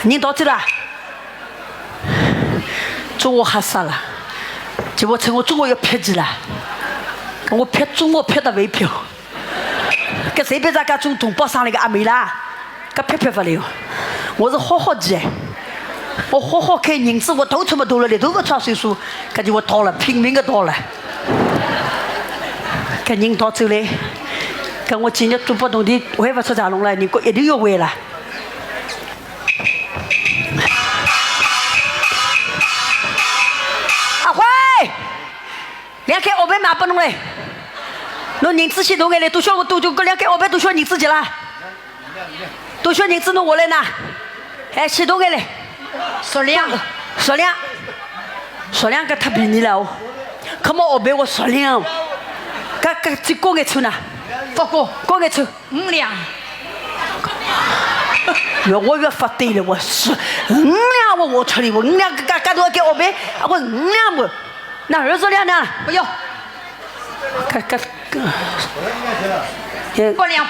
人到这了，中国吓死了，结果成我中国要撇去了，我撇中国撇到未票，搿随便咱家种同胞生了个阿妹啦，搿撇不了，我是好好记，我好好看人子，我头出没头了，头不差岁数，搿就我到了，拼命的到了，搿人到走来，搿我今日做不动的回不出长龙来，你我一定要回来。两间后背买不弄嘞，侬人子先弄眼来，多少多就搿两间后背多少人子去了？多少人子侬下来拿？哎，先弄眼来，数量搿太便宜了哦，可么后背我数量，搿最高眼抽呢？不过高眼抽5两。我越发对了，我是5两我出来，我5两搿多间后背，我5两我。那20两呢？不要，不良，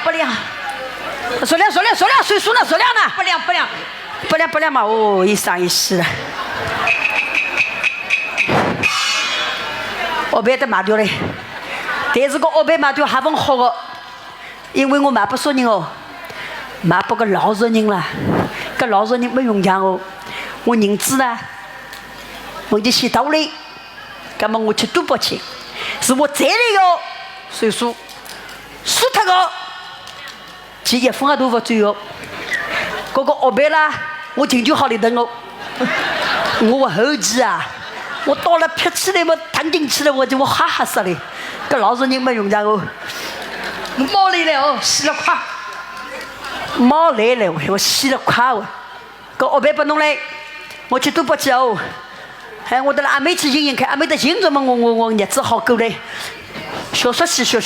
数量，岁数呢？数量呢？不良嘛，哦，一生一世了。后背都卖掉嘞，但是个后背卖掉还份好的，因为我卖不少人哦，卖不个老实人啦，搿老实人没用强哦，我人子呢，我就先到嘞。那么我去赌博去，是我这里个岁数输脱个，其1分都不追哦。嗰个后背啦，我进就好里等哦。我后期啊，我到了撇起来嘛，弹进去了，我哈死嘞。搿老实人没用家哦。猫来了哦，洗了快。猫来了，我洗了快哦。搿后背不弄嘞，我去赌博去哦。哎，我到了阿妹去寻寻看，阿妹的寻着么？我日子好过嘞，小说戏小说。